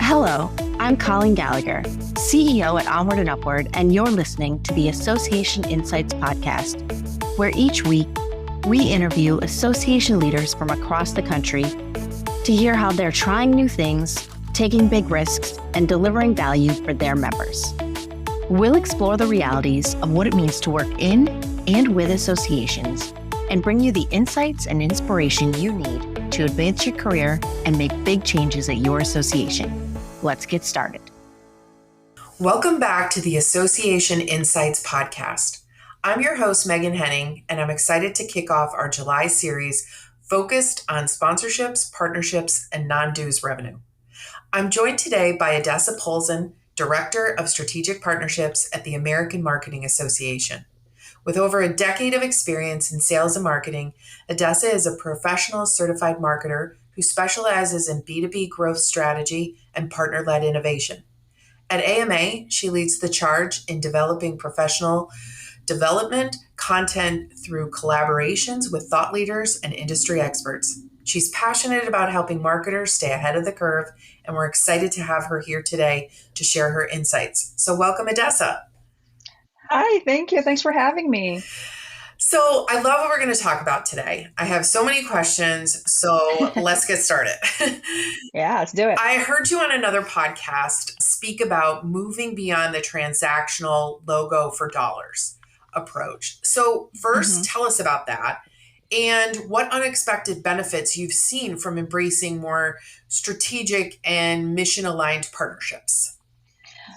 Hello, I'm Colleen Gallagher, CEO at Onward and Upward, and you're listening to the Association Insights podcast, where each week we interview association leaders from across the country to hear how they're trying new things, taking big risks, and delivering value for their members. We'll explore the realities of what it means to work in and with associations and bring you the insights and inspiration you need to advance your career and make big changes at your association. Let's get started. Welcome back to the Association Insights podcast. I'm your host, Meghan Henning, and I'm excited to kick off our July series focused on sponsorships, partnerships, and non-dues revenue. I'm joined today by Edessa, Director of Strategic Partnerships at the American Marketing Association. With over a decade of experience in sales and marketing, Edessa is a professional certified marketer who specializes in B2B growth strategy and partner-led innovation. At AMA, she leads the charge in developing professional development content through collaborations with thought leaders and industry experts. She's passionate about helping marketers stay ahead of the curve, and we're excited to have her here today to share her insights. So welcome, Edessa. Hi, thank you. Thanks for having me. So I love what we're going to talk about today. I have so many questions, so let's get started. Yeah, let's do it. I heard you on another podcast speak about moving beyond the transactional logo for dollars approach. So first, tell us about that and what unexpected benefits you've seen from embracing more strategic and mission-aligned partnerships.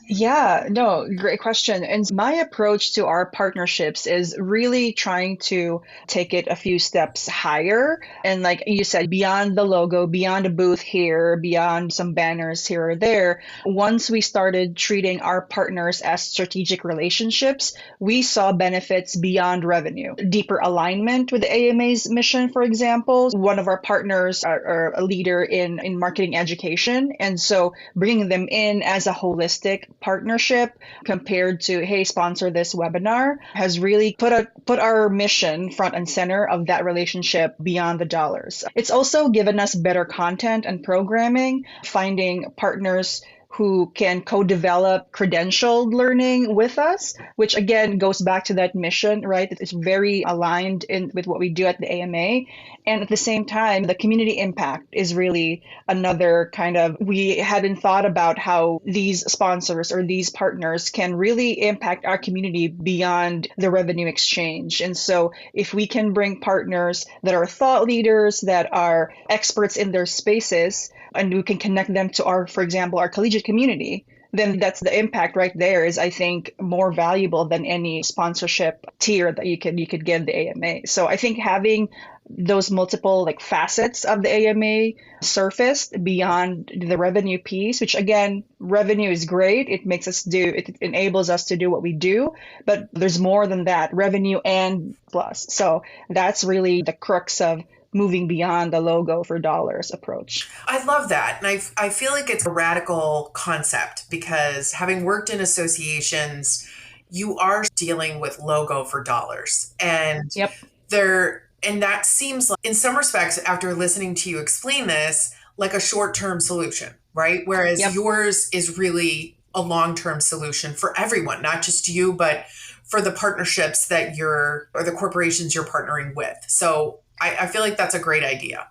Yeah, no, great question. And my approach to our partnerships is really trying to take it a few steps higher. And like you said, beyond the logo, beyond a booth here, beyond some banners here or there, once we started treating our partners as strategic relationships, we saw benefits beyond revenue. Deeper alignment with the AMA's mission, for example. One of our partners are a leader in marketing education. And so bringing them in as a holistic partnership compared to, hey, sponsor this webinar, has really put our mission front and center of that relationship beyond the dollars. It's also given us better content and programming, finding partners who can co-develop credentialed learning with us, which again goes back to that mission, right? It's very aligned with what we do at the AMA. And at the same time, the community impact is really another kind of, we hadn't thought about how these sponsors or these partners can really impact our community beyond the revenue exchange. And so if we can bring partners that are thought leaders, that are experts in their spaces, and we can connect them to our, for example, our collegiate community, then that's the impact right there is, I think, more valuable than any sponsorship tier that you could give the AMA. So I think having those multiple facets of the AMA surfaced beyond the revenue piece, which again, revenue is great. It enables us to do what we do, but there's more than that, revenue and plus. So that's really the crux of moving beyond the logo for dollars approach. I love that. And I feel like it's a radical concept because having worked in associations, you are dealing with logo for dollars. And and that seems like, in some respects, after listening to you explain this, like a short-term solution, right? Whereas yours is really a long-term solution for everyone, not just you, but for the partnerships that or the corporations you're partnering with. So I feel like that's a great idea.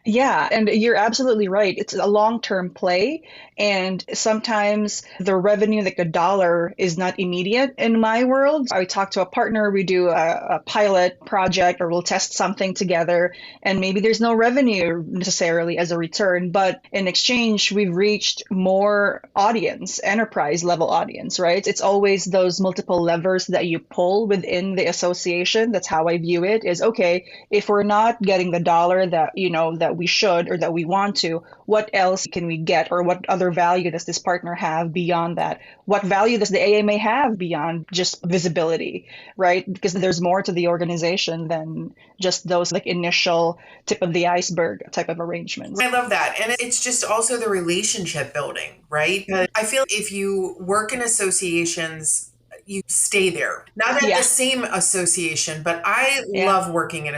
Yeah, and you're absolutely right. It's a long-term play, and sometimes the revenue, like the dollar, is not immediate in my world. I talk to a partner, we do a pilot project, or we'll test something together, and maybe there's no revenue necessarily as a return, but in exchange, we've reached more audience, enterprise-level audience, right? It's always those multiple levers that you pull within the association. That's how I view it, is, okay, if we're not getting the dollar that we should or that we want to, what else can we get, or what other value does this partner have beyond that? What value does the AMA have beyond just visibility, right? Because there's more to the organization than just those initial tip of the iceberg type of arrangements. I love that. And it's just also the relationship building, right? I feel if you work in associations, you stay there. Not at the same association, but I loved working in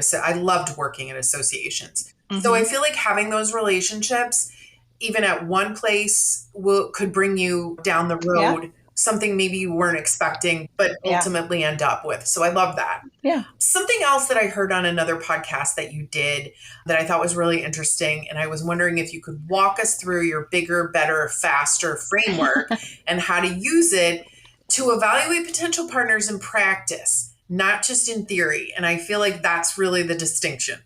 associations. So I feel like having those relationships even at one place could bring you down the Yeah. road, something maybe you weren't expecting, but Yeah. ultimately end up with. So I love that. Yeah. Something else that I heard on another podcast that you did that I thought was really interesting, and I was wondering if you could walk us through your bigger, better, faster framework and how to use it to evaluate potential partners in practice, not just in theory. And I feel like that's really the distinction.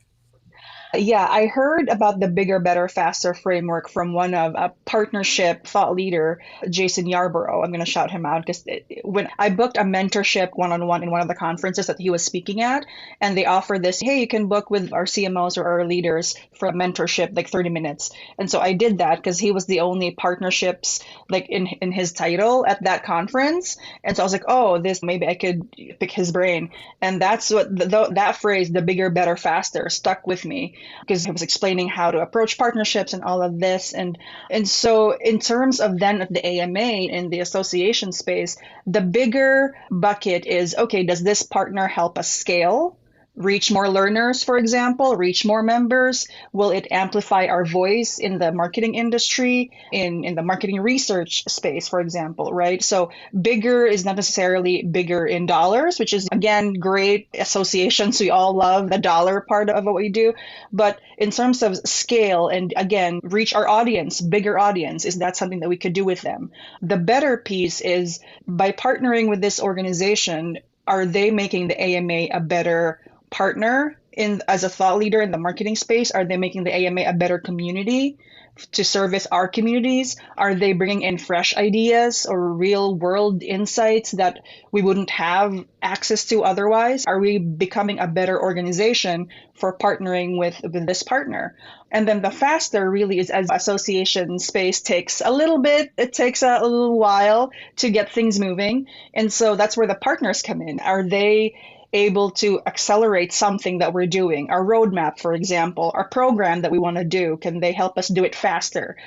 Yeah, I heard about the bigger, better, faster framework from one of a partnership thought leader, Jason Yarborough. I'm going to shout him out because when I booked a mentorship one-on-one in one of the conferences that he was speaking at, and they offer this, hey, you can book with our CMOs or our leaders for a mentorship, like 30 minutes. And so I did that because he was the only partnerships like in his title at that conference. And so I was like, oh, this, maybe I could pick his brain. And that's what that phrase, the bigger, better, faster, stuck with me, because he was explaining how to approach partnerships and all of this. And so in terms of then of the AMA in the association space, the bigger bucket is, okay, does this partner help us scale? Reach more learners, for example, reach more members? Will it amplify our voice in the marketing industry, in the marketing research space, for example, right? So bigger is not necessarily bigger in dollars, which is, again, great associations. We all love the dollar part of what we do. But in terms of scale and, again, reach our audience, bigger audience, is that something that we could do with them? The better piece is by partnering with this organization, are they making the AMA a better partner as a thought leader in the marketing space? Are they making the AMA a better community to service our communities? Are they bringing in fresh ideas or real world insights that we wouldn't have access to otherwise? Are we becoming a better organization for partnering with this partner? And then the faster really is, as association space takes a little bit, it takes a little while to get things moving. And so that's where the partners come in. Are they able to accelerate something that we're doing, our roadmap, for example, our program that we want to do? Can they help us do it faster?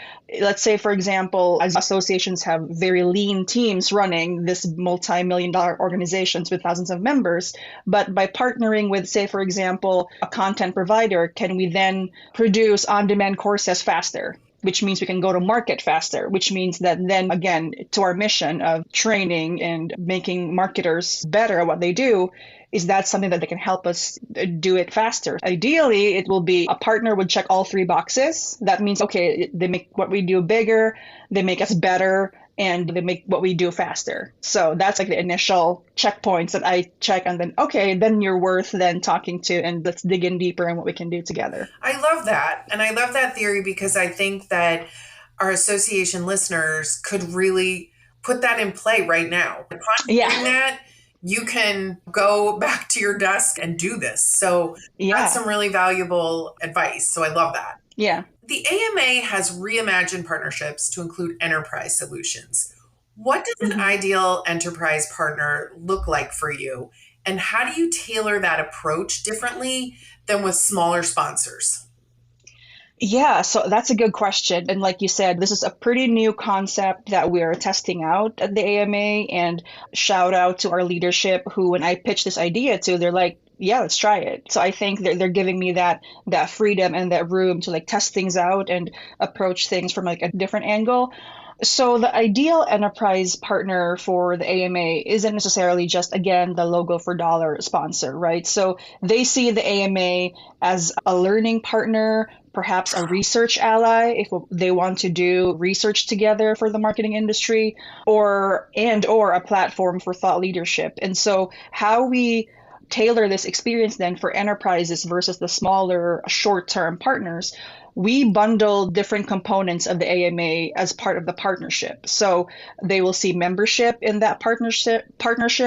Let's say, for example, as associations have very lean teams running this multi-million-dollar organizations with thousands of members, but by partnering with, say, for example, a content provider, can we then produce on-demand courses faster? Which means we can go to market faster, which means that then, again, to our mission of training and making marketers better at what they do, is that something that they can help us do it faster? Ideally, it will be a partner would check all three boxes. That means, okay, they make what we do bigger, they make us better, and they make what we do faster. So that's like the initial checkpoints that I check, and then, okay, then you're worth then talking to, and let's dig in deeper in what we can do together. I love that. And I love that theory because I think that our association listeners could really put that in play right now. Upon doing that, you can go back to your desk and do this. So that's some really valuable advice. So I love that. Yeah. The AMA has reimagined partnerships to include enterprise solutions. What does an ideal enterprise partner look like for you? And how do you tailor that approach differently than with smaller sponsors? Yeah, so that's a good question. And like you said, this is a pretty new concept that we're testing out at the AMA. And shout out to our leadership who, when I pitched this idea to, they're like, yeah, let's try it. So I think they're giving me that freedom and that room to like test things out and approach things from like a different angle. So the ideal enterprise partner for the AMA isn't necessarily just, again, the logo for dollar sponsor, right? So they see the AMA as a learning partner, perhaps a research ally if they want to do research together for the marketing industry, or a platform for thought leadership. And so how we tailor this experience then for enterprises versus the smaller short-term partners, we bundle different components of the AMA as part of the partnership. So they will see membership in that partnership.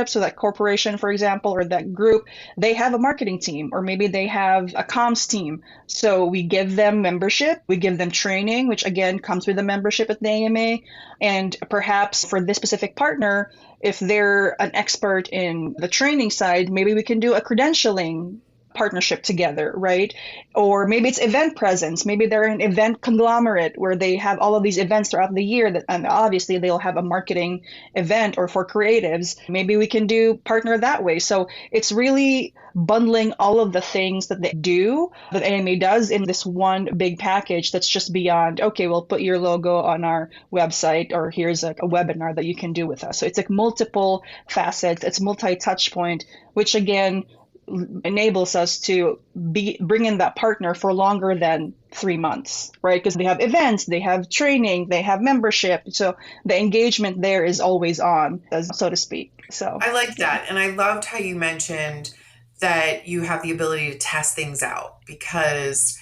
So that corporation, for example, or that group, they have a marketing team, or maybe they have a comms team. So we give them membership, we give them training, which again comes with a membership at the AMA. And perhaps for this specific partner, if they're an expert in the training side, maybe we can do a credentialing partnership together, right? Or maybe it's event presence. Maybe they're an event conglomerate where they have all of these events throughout the year that, and obviously they'll have a marketing event. Or for creatives, maybe we can do partner that way. So it's really bundling all of the things that they do, that AMA does, in this one big package that's just beyond, okay, we'll put your logo on our website, or here's a webinar that you can do with us. So it's like multiple facets, it's multi-touch point, which again enables us to bring in that partner for longer than 3 months, right? Because they have events, they have training, they have membership. So the engagement there is always on, so to speak. So I like that. And I loved how you mentioned that you have the ability to test things out, because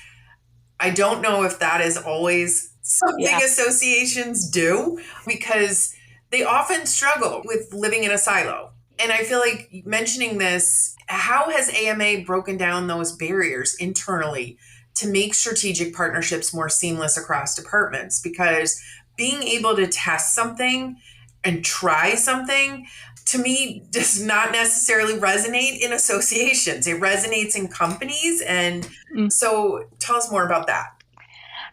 I don't know if that is always something associations do, because they often struggle with living in a silo. And I feel like mentioning this, how has AMA broken down those barriers internally to make strategic partnerships more seamless across departments? Because being able to test something and try something, to me, does not necessarily resonate in associations. It resonates in companies. And so tell us more about that.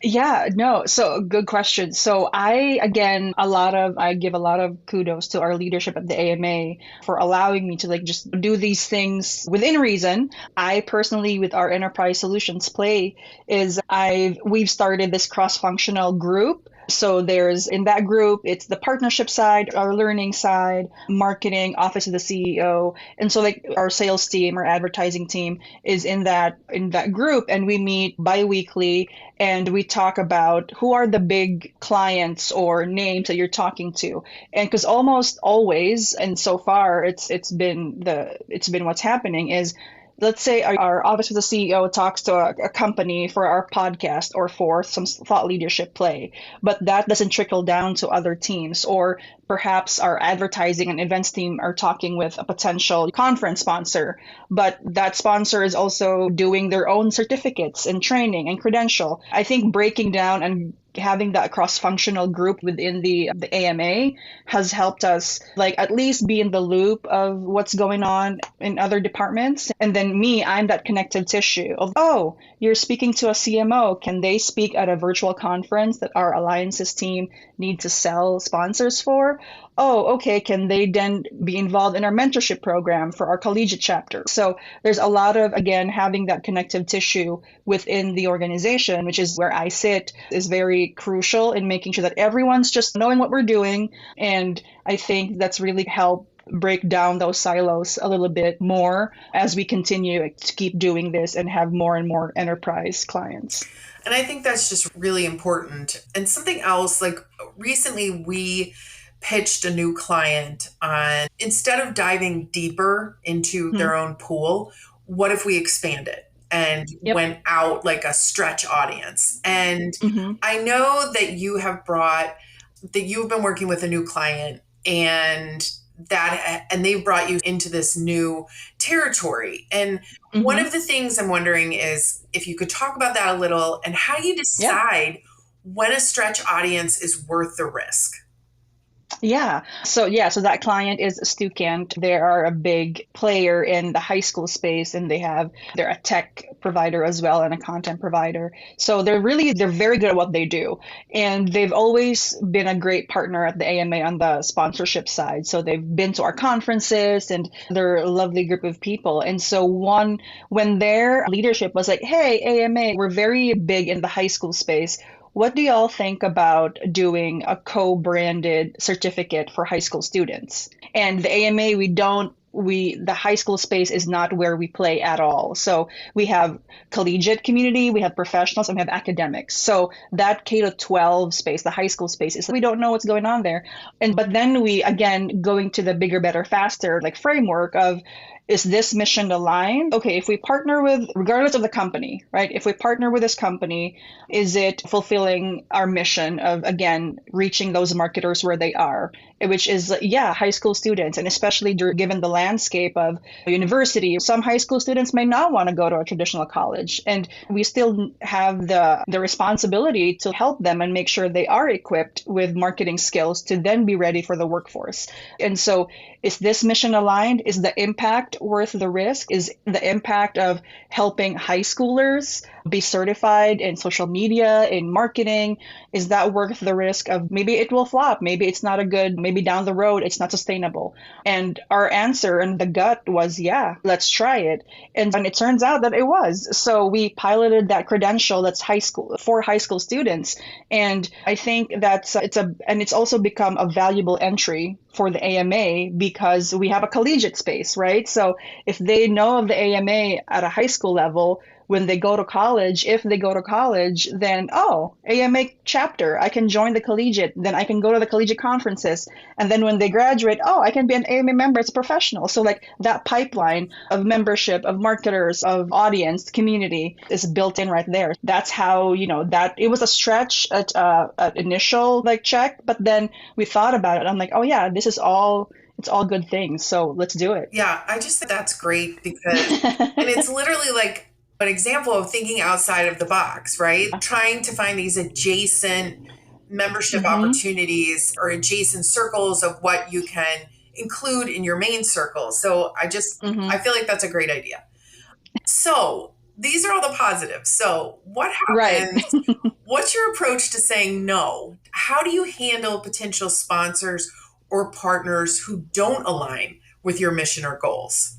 Yeah, no. So good question. So I give a lot of kudos to our leadership at the AMA for allowing me to like just do these things within reason. I personally, with our enterprise solutions play, we've started this cross-functional group. So there's, in that group, it's the partnership side, our learning side, marketing, office of the CEO. And so like our sales team, our advertising team is in that group, and we meet biweekly and we talk about who are the big clients or names that you're talking to. And because almost always, and so far it's been what's happening is, let's say our office of the CEO talks to a company for our podcast or for some thought leadership play, but that doesn't trickle down to other teams. Or perhaps our advertising and events team are talking with a potential conference sponsor, but that sponsor is also doing their own certificates and training and credential. I think breaking down and having that cross-functional group within the AMA has helped us like at least be in the loop of what's going on in other departments. And then I'm that connective tissue of, oh, you're speaking to a CMO. Can they speak at a virtual conference that our alliances team need to sell sponsors for? Oh, okay. Can they then be involved in our mentorship program for our collegiate chapter? So there's a lot of, again, having that connective tissue within the organization, which is where I sit, is very crucial in making sure that everyone's just knowing what we're doing. And I think that's really helped break down those silos a little bit more as we continue to keep doing this and have more and more enterprise clients. And I think that's just really important. And something else, like recently we pitched a new client on, instead of diving deeper into their own pool, what if we expanded and went out like a stretch audience? And I know that you've been working with a new client, and they brought you into this new territory. And one of the things I'm wondering is if you could talk about that a little, and how you decide when a stretch audience is worth the risk. So that client is Stucant. They are a big player in the high school space, and they're a tech provider as well and a content provider. So they're very good at what they do. And they've always been a great partner at the AMA on the sponsorship side. So they've been to our conferences, and they're a lovely group of people. And so when their leadership was like, hey, AMA, we're very big in the high school space. What do y'all think about doing a co-branded certificate for high school students? And the AMA, the high school space is not where we play at all. So we have collegiate community, we have professionals, and we have academics. So that K-12 space, the high school space, we don't know what's going on there. But then we, again, going to the bigger, better, faster like framework of, is this mission aligned? Okay, if we partner with, regardless of the company, right? If we partner with this company, is it fulfilling our mission of, again, reaching those marketers where they are, which is, high school students, and especially given the landscape of university, some high school students may not want to go to a traditional college, and we still have the responsibility to help them and make sure they are equipped with marketing skills to then be ready for the workforce. And so, is this mission aligned? Is the impact that worth the risk? Is the impact of helping high schoolers be certified in social media, in marketing, is that worth the risk of maybe it will flop, maybe it's not a good, maybe down the road it's not sustainable? And our answer and the gut was, yeah, let's try it. And it turns out that it was. So we piloted that credential that's high school for high school students. And I think that's it's also become a valuable entry for the AMA because we have a collegiate space, right? So if they know of the AMA at a high school level, when they go to college, if they go to college, then, oh, AMA chapter, I can join the collegiate, then I can go to the collegiate conferences. And then when they graduate, oh, I can be an AMA member as a professional. So like that pipeline of membership, of marketers, of audience, community is built in right there. That's how, that it was a stretch at initial like check, but then we thought about it. I'm like, oh yeah, it's all good things. So let's do it. Yeah, I just think that's great because, and it's literally like an example of thinking outside of the box, right? Trying to find these adjacent membership opportunities or adjacent circles of what you can include in your main circle. So I feel like that's a great idea. So these are all the positives. So what happens? Right. What's your approach to saying no? How do you handle potential sponsors or partners who don't align with your mission or goals?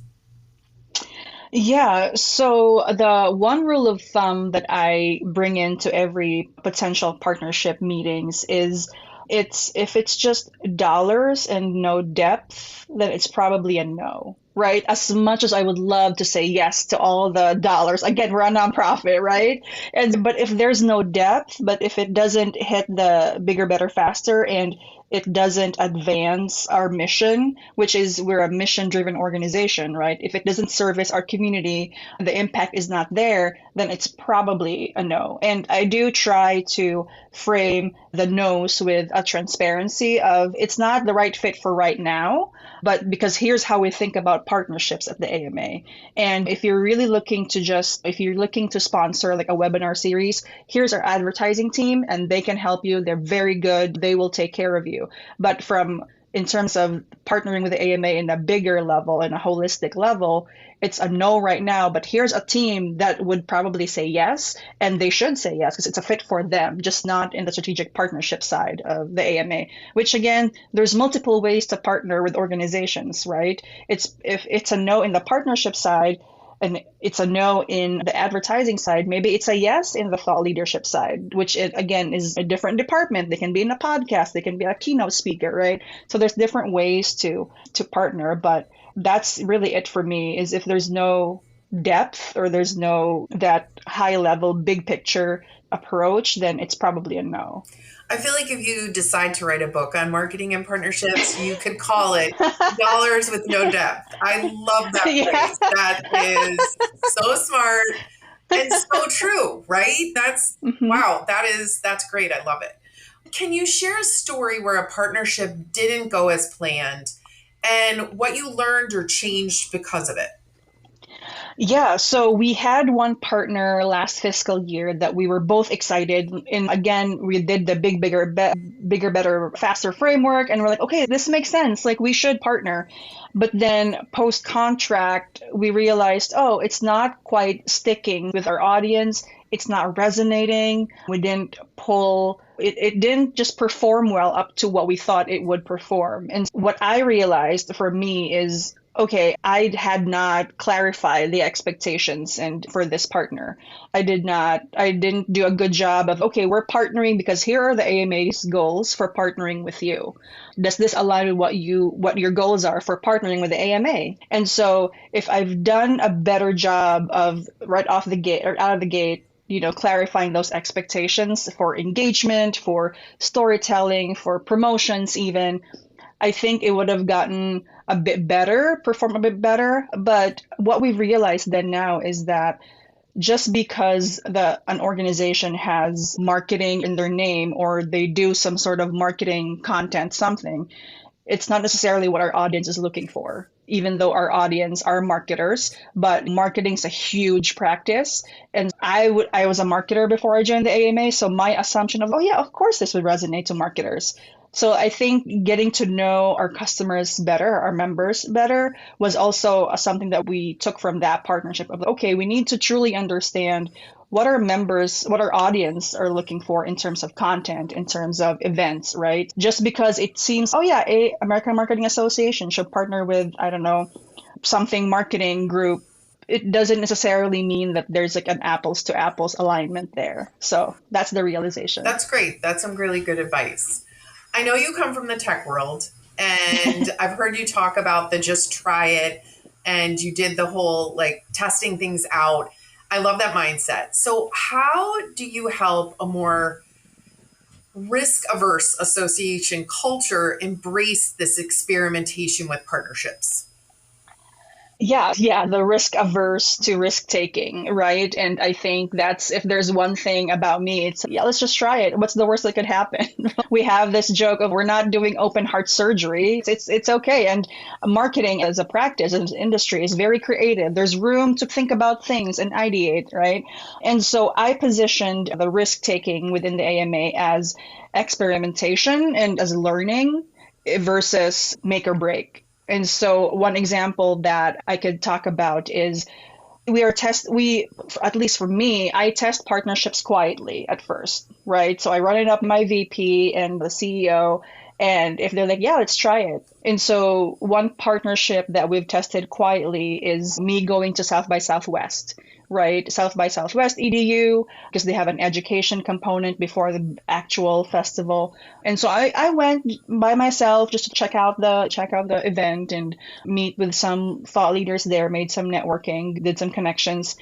Yeah, so the one rule of thumb that I bring into every potential partnership meetings is if it's just dollars and no depth, then it's probably a no, right? As much as I would love to say yes to all the dollars, again, we're a nonprofit, right? But if there's no depth, but if it doesn't hit the bigger, better, faster, and it doesn't advance our mission, which is we're a mission-driven organization, right? If it doesn't service our community, the impact is not there, then it's probably a no. And I do try to frame the no's with a transparency of it's not the right fit for right now, but because here's how we think about partnerships at the AMA. And if you're really looking to sponsor like a webinar series, here's our advertising team and they can help you. They're very good. They will take care of you. But in terms of partnering with the AMA in a bigger level, in a holistic level, it's a no right now, but here's a team that would probably say yes, and they should say yes because it's a fit for them, just not in the strategic partnership side of the AMA, which again, there's multiple ways to partner with organizations, right? If it's a no in the partnership side, and it's a no in the advertising side, maybe it's a yes in the thought leadership side, which again is a different department. They can be in a podcast, they can be a keynote speaker, right? So there's different ways to partner, but that's really it for me, is if there's no depth or there's no that high level, big picture approach, then it's probably a no. I feel like if you decide to write a book on marketing and partnerships, you could call it Dollars with No Depth. I love that phrase. That is so smart and so true, right? Wow, that's great. I love it. Can you share a story where a partnership didn't go as planned and what you learned or changed because of it? Yeah, so we had one partner last fiscal year that we were both excited. And again, we did the bigger, better, faster framework. And we're like, okay, this makes sense. Like we should partner. But then post contract, we realized, oh, it's not quite sticking with our audience. It's not resonating. We didn't pull. It didn't just perform well up to what we thought it would perform. And what I realized for me is, okay, I had not clarified the expectations and for this partner. I didn't do a good job of, okay, we're partnering because here are the AMA's goals for partnering with you. Does this align with what your goals are for partnering with the AMA? And so if I've done a better job of right off the gate or out of the gate, clarifying those expectations for engagement, for storytelling, for promotions even, I think it would have gotten perform a bit better. But what we've realized then now is that just because an organization has marketing in their name or they do some sort of marketing content, something, it's not necessarily what our audience is looking for, even though our audience are marketers, but marketing is a huge practice. And I was a marketer before I joined the AMA. So my assumption of, oh yeah, of course this would resonate to marketers. So I think getting to know our customers better, our members better, was also something that we took from that partnership of, okay, we need to truly understand what our members, what our audience are looking for in terms of content, in terms of events, right? Just because it seems, oh yeah, a American Marketing Association should partner with, I don't know, something marketing group, it doesn't necessarily mean that there's like an apples to apples alignment there. So that's the realization. That's great. That's some really good advice. I know you come from the tech world, and I've heard you talk about the just try it, and you did the whole like testing things out. I love that mindset. So how do you help a more risk averse association culture embrace this experimentation with partnerships? Yeah, the risk averse to risk taking, right? And I think that's, if there's one thing about me, it's, yeah, let's just try it. What's the worst that could happen? We have this joke of, we're not doing open heart surgery. It's okay. And marketing as a practice, as an industry, is very creative. There's room to think about things and ideate, right? And so I positioned the risk taking within the AMA as experimentation and as learning versus make or break. And so one example that I could talk about is at least for me, I test partnerships quietly at first, right? So I run it up my VP and the CEO, and if they're like, yeah, let's try it. And so one partnership that we've tested quietly is me going to South by Southwest, right? South by Southwest EDU, because they have an education component before the actual festival. And so I went by myself just to check out the event and meet with some thought leaders there, made some networking, did some connections,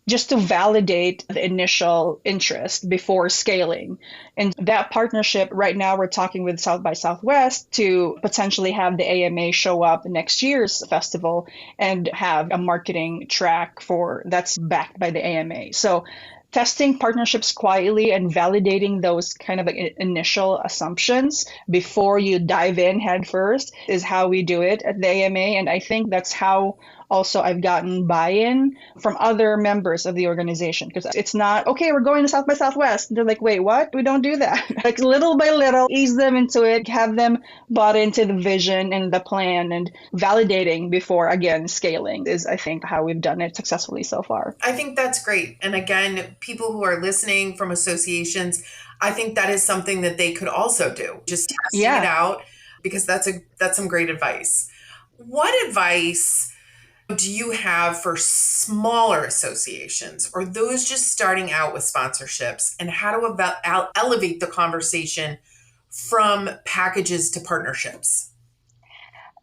just to validate the initial interest before scaling. And that partnership, right now we're talking with South by Southwest to potentially have the AMA show up next year's festival and have a marketing track that's backed by the AMA. So testing partnerships quietly and validating those kind of initial assumptions before you dive in head first is how we do it at the AMA. And I think that's how also I've gotten buy-in from other members of the organization, because it's not, okay, we're going to South by Southwest. They're like, wait, what? We don't do that. Like little by little, ease them into it, have them bought into the vision and the plan, and validating before, again, scaling is, I think, how we've done it successfully so far. I think that's great. And again, people who are listening from associations, I think that is something that they could also do. Just testing it out, because that's some great advice. What advice do you have for smaller associations or those just starting out with sponsorships, and how to elevate the conversation from packages to partnerships?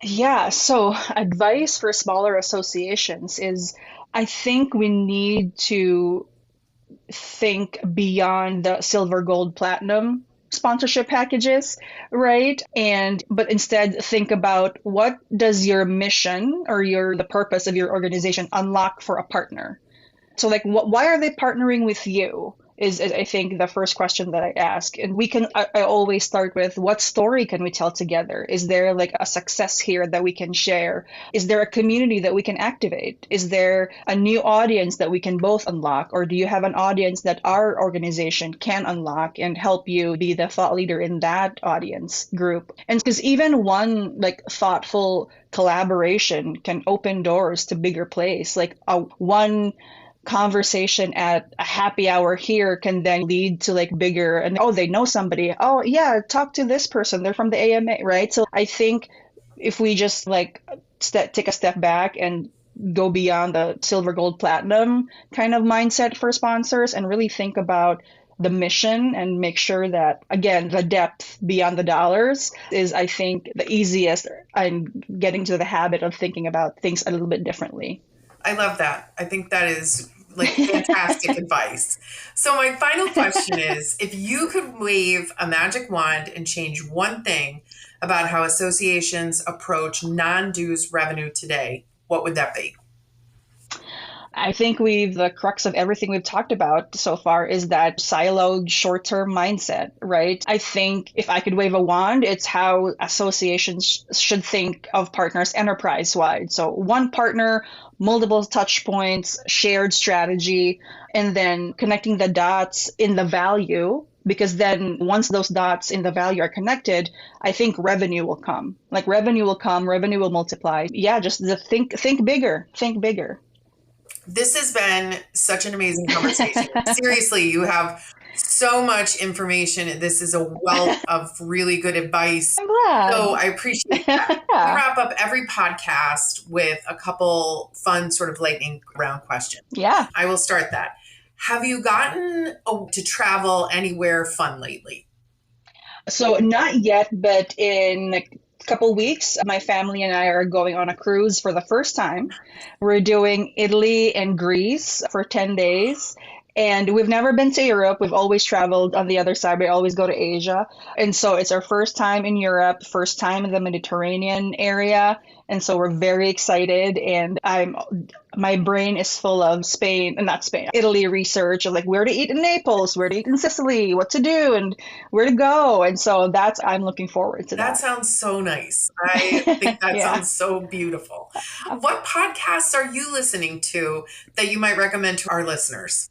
Yeah, so advice for smaller associations is, I think we need to think beyond the silver, gold, platinum sponsorship packages, right? But instead think about, what does your mission or the purpose of your organization unlock for a partner? So like, why are they partnering with you? Is I think the first question that I ask. And I always start with, what story can we tell together? Is there like a success here that we can share? Is there a community that we can activate? Is there a new audience that we can both unlock? Or do you have an audience that our organization can unlock and help you be the thought leader in that audience group? And because even one like thoughtful collaboration can open doors to bigger place, like one conversation at a happy hour here can then lead to like bigger, and they know somebody, oh yeah, talk to this person, they're from the AMA, right? So I think if we just like take a step back and go beyond the silver, gold, platinum kind of mindset for sponsors and really think about the mission and make sure that, again, the depth beyond the dollars is, I think, the easiest, and getting to the habit of thinking about things a little bit differently. I love that. I think that is like fantastic advice. So my final question is, if you could wave a magic wand and change one thing about how associations approach non-dues revenue today, what would that be? I think the crux of everything we've talked about so far is that siloed short-term mindset, right? I think if I could wave a wand, it's how associations should think of partners enterprise-wide. So one partner, multiple touch points, shared strategy, and then connecting the dots in the value because then once those dots in the value are connected, I think revenue will come. Like revenue will come, revenue will multiply. Yeah, just think bigger, think bigger. This has been such an amazing conversation. Seriously, you have so much information. This is a wealth of really good advice. I'm glad. So I appreciate that. We wrap up every podcast with a couple fun sort of lightning round questions. Yeah. I will start that. Have you gotten to travel anywhere fun lately? So not yet, but in a couple weeks, my family and I are going on a cruise for the first time. We're doing Italy and Greece for 10 days. And we've never been to Europe. We've always traveled on the other side. We always go to Asia. And so it's our first time in Europe, first time in the Mediterranean area. And so we're very excited. And my brain is full of Italy research of like where to eat in Naples, where to eat in Sicily, what to do and where to go. And so I'm looking forward to that. That sounds so nice. I think that sounds so beautiful. What podcasts are you listening to that you might recommend to our listeners?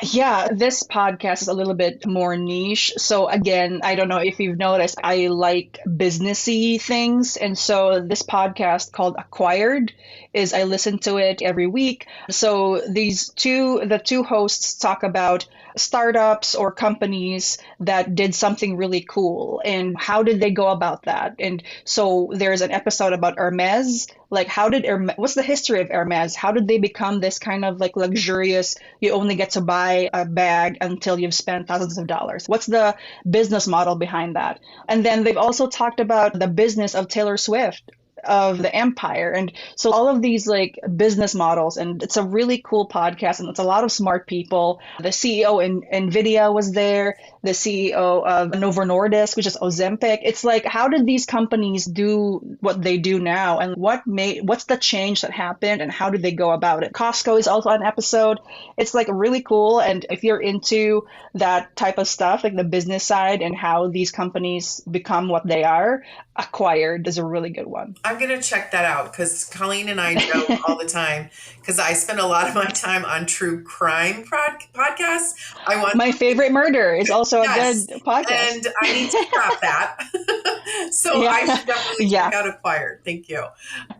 Yeah, this podcast is a little bit more niche. So again, I don't know if you've noticed, I like businessy things. And so this podcast called Acquired I listen to it every week. So the two hosts talk about startups or companies that did something really cool and how did they go about that. And so there's an episode about Hermes. Like what's the history of Hermes? How did they become this kind of like luxurious, you only get to buy a bag until you've spent thousands of dollars? What's the business model behind that? And then they've also talked about the business of Taylor Swift, of the empire. And so all of these like business models, and it's a really cool podcast and it's a lot of smart people. The CEO in NVIDIA was there, the CEO of Novo Nordisk, which is Ozempic. It's like, how did these companies do what they do now? And what's the change that happened and how did they go about it? Costco is also an episode. It's like really cool. And if you're into that type of stuff, like the business side and how these companies become what they are, Acquired is a really good one. I'm going to check that out because Colleen and I joke all the time because I spend a lot of my time on true crime podcasts. My Favorite Murder is also a good podcast. And I need to scrap that. So I should definitely check out Acquired. Thank you.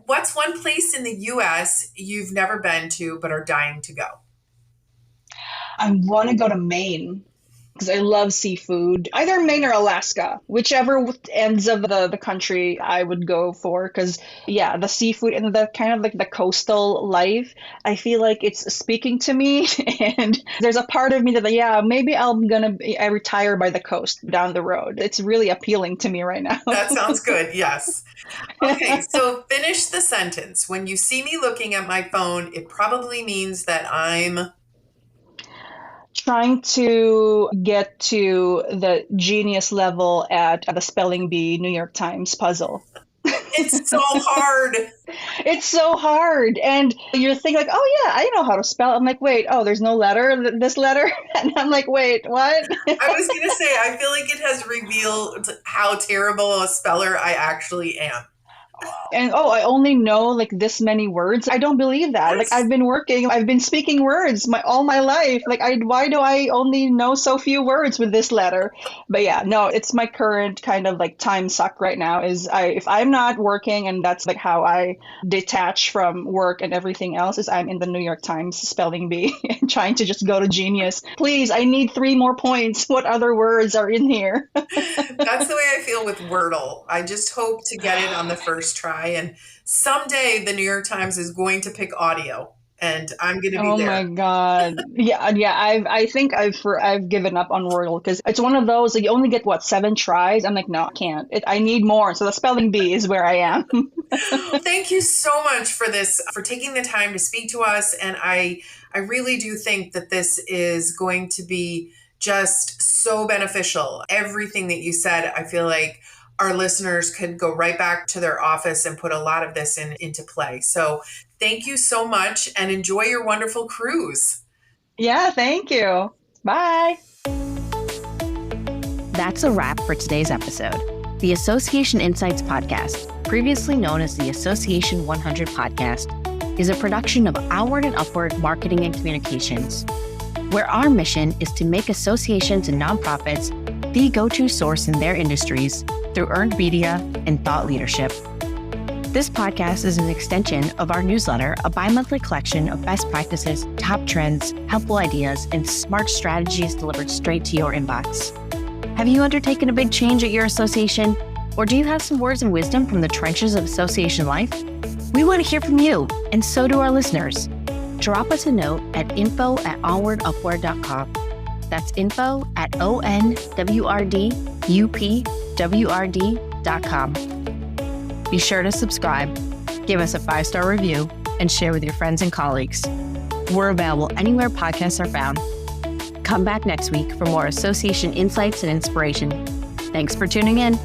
What's one place in the U.S. you've never been to but are dying to go? I want to go to Maine, because I love seafood. Either Maine or Alaska, whichever ends of the country I would go for. Because, the seafood and the kind of like the coastal life, I feel like it's speaking to me. And there's a part of me that, maybe I retire by the coast down the road. It's really appealing to me right now. That sounds good. Yes. Okay. So finish the sentence. When you see me looking at my phone, it probably means that I'm trying to get to the genius level at the spelling bee New York Times puzzle. It's so hard. It's so hard. And you're thinking like, I know how to spell. I'm like, wait, there's no letter, this letter. And I'm like, wait, what? I was going to say, I feel like it has revealed how terrible a speller I actually am. And I only know like this many words. I don't believe that. Like I've been speaking words all my life. Like why do I only know so few words with this letter? But it's my current kind of like time suck right now is if I'm not working, and that's like how I detach from work and everything else, is I'm in the New York Times spelling bee and trying to just go to genius. Please, I need 3 more points. What other words are in here? That's the way I feel with Wordle. I just hope to get it on the first try, and someday the New York Times is going to pick audio and I'm going to be there. Oh my God. I think I've given up on Wordle because it's one of those that you only get 7 tries. I'm like, no, I can't. I need more. So the spelling bee is where I am. Thank you so much for taking the time to speak to us. And I really do think that this is going to be just so beneficial. Everything that you said, I feel like our listeners could go right back to their office and put a lot of this into play. So thank you so much and enjoy your wonderful cruise. Yeah, thank you. Bye. That's a wrap for today's episode. The Association Insights Podcast, previously known as the Association 100 Podcast, is a production of Onward and Upward Marketing and Communications. where our mission is to make associations and nonprofits the go-to source in their industries through earned media and thought leadership. This podcast is an extension of our newsletter, a bi-monthly collection of best practices, top trends, helpful ideas, and smart strategies delivered straight to your inbox. Have you undertaken a big change at your association? Or do you have some words and wisdom from the trenches of association life? We want to hear from you, and so do our listeners. Drop us a note at info@onwardupward.com. That's info@onwrdupwrd.com. Be sure to subscribe, give us a 5-star review, and share with your friends and colleagues. We're available anywhere podcasts are found. Come back next week for more association insights and inspiration. Thanks for tuning in.